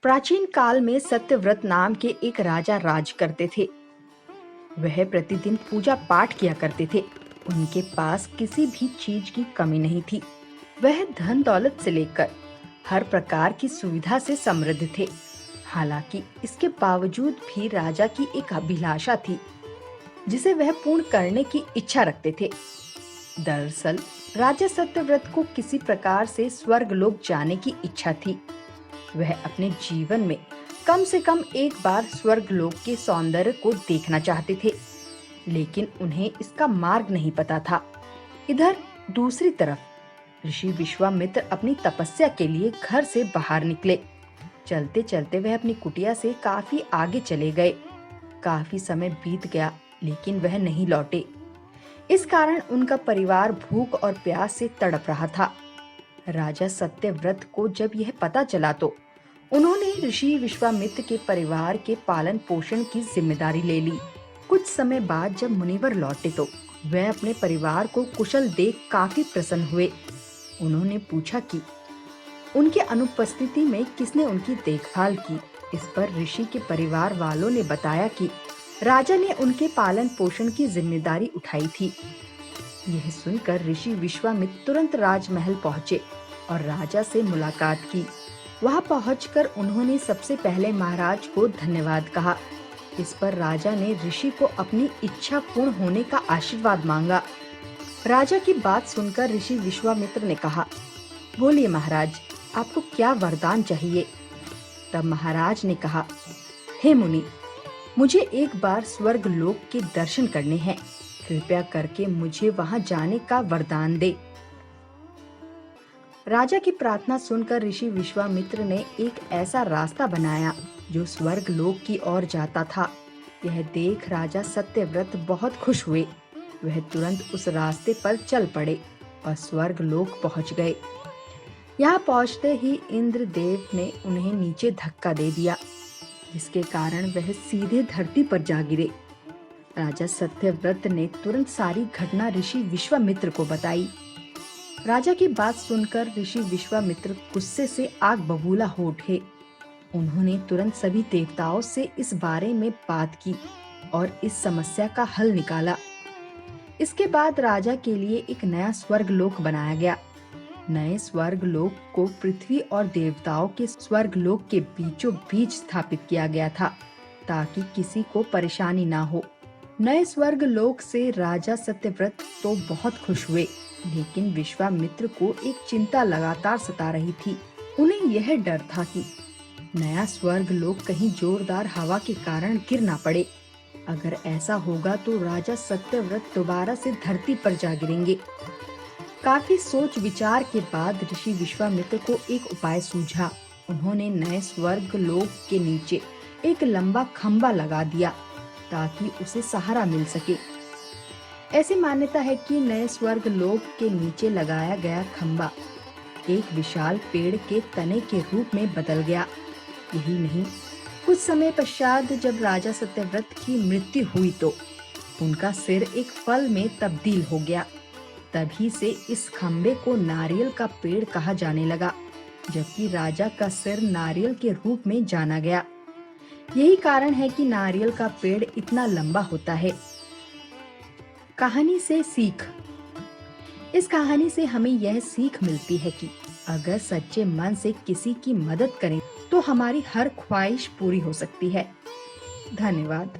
प्राचीन काल में सत्यव्रत नाम के एक राजा राज करते थे। वह प्रतिदिन पूजा पाठ किया करते थे। उनके पास किसी भी चीज की कमी नहीं थी। वह धन दौलत से लेकर हर प्रकार की सुविधा से समृद्ध थे। हालांकि इसके बावजूद भी राजा की एक अभिलाषा थी जिसे वह पूर्ण करने की इच्छा रखते थे। दरअसल राजा सत्यव्रत को किसी प्रकार से स्वर्ग लोक जाने की इच्छा थी। वह अपने जीवन में कम से कम एक बार स्वर्ग लोक के सौंदर्य को देखना चाहते थे, लेकिन उन्हें इसका मार्ग नहीं पता था। इधर दूसरी तरफ ऋषि विश्वामित्र अपनी तपस्या के लिए घर से बाहर निकले। चलते चलते वह अपनी कुटिया से काफी आगे चले गए। काफी समय बीत गया लेकिन वह नहीं लौटे। इस कारण उनका परिवार भूख और प्यास से तड़प रहा था। राजा सत्यव्रत को जब यह पता चला तो उन्होंने ऋषि विश्वामित्र के परिवार के पालन पोषण की जिम्मेदारी ले ली। कुछ समय बाद जब मुनिवर लौटे तो वह अपने परिवार को कुशल देख काफी प्रसन्न हुए। उन्होंने पूछा कि उनके अनुपस्थिति में किसने उनकी देखभाल की। इस पर ऋषि के परिवार वालों ने बताया कि राजा ने उनके पालन पोषण की जिम्मेदारी उठाई थी। यह सुनकर ऋषि विश्वामित्र तुरंत राजमहल पहुँचे और राजा से मुलाकात की। वहां पहुंचकर उन्होंने सबसे पहले महाराज को धन्यवाद कहा। इस पर राजा ने ऋषि को अपनी इच्छा पूर्ण होने का आशीर्वाद मांगा। राजा की बात सुनकर ऋषि विश्वामित्र ने कहा, बोलिए महाराज, आपको क्या वरदान चाहिए। तब महाराज ने कहा, हे मुनि, मुझे एक बार स्वर्ग लोक के दर्शन करने हैं। कृपया करके मुझे वहां जाने का वरदान दे। राजा की प्रार्थना सुनकर ऋषि विश्वामित्र ने एक ऐसा रास्ता बनाया जो स्वर्ग लोक की ओर जाता था। यह देख राजा सत्यव्रत बहुत खुश हुए। वह तुरंत उस रास्ते पर चल पड़े और स्वर्ग लोक पहुंच गए। यहाँ पहुंचते ही इंद्रदेव ने उन्हें नीचे धक्का दे दिया, जिसके कारण वह सीधे धरती पर जा गिरे। राजा सत्यव्रत ने तुरंत सारी घटना ऋषि विश्वामित्र को बताई। राजा की बात सुनकर ऋषि विश्वामित्र गुस्से से आग बबूला हो उठे। उन्होंने तुरंत सभी देवताओं से इस बारे में बात की और इस समस्या का हल निकाला। इसके बाद राजा के लिए एक नया स्वर्ग लोक बनाया गया। नए स्वर्ग लोक को पृथ्वी और देवताओं के स्वर्ग लोक के बीचों बीच स्थापित किया गया था, ताकि किसी को परेशानी ना हो। नए स्वर्ग लोक से राजा सत्यव्रत तो बहुत खुश हुए, लेकिन विश्वामित्र को एक चिंता लगातार सता रही थी। उन्हें यह डर था कि नया स्वर्ग लोक कहीं जोरदार हवा के कारण गिर ना पड़े। अगर ऐसा होगा तो राजा सत्यव्रत दोबारा से धरती पर जा गिरेंगे। काफी सोच विचार के बाद ऋषि विश्वामित्र को एक उपाय सूझा। उन्होंने नए स्वर्ग लोक के नीचे एक लंबा खंबा लगा दिया ताकि उसे सहारा मिल सके। ऐसी मान्यता है कि नए स्वर्ग लोक के नीचे लगाया गया खंबा एक विशाल पेड़ के तने के रूप में बदल गया। यही नहीं, कुछ समय पश्चात जब राजा सत्यव्रत की मृत्यु हुई तो उनका सिर एक फल में तब्दील हो गया। तभी से इस खंबे को नारियल का पेड़ कहा जाने लगा, जबकि राजा का सिर नारियल के रूप में जाना गया। यही कारण है कि नारियल का पेड़ इतना लंबा होता है। कहानी से सीख। इस कहानी से हमें यह सीख मिलती है कि अगर सच्चे मन से किसी की मदद करें तो हमारी हर ख्वाहिश पूरी हो सकती है। धन्यवाद।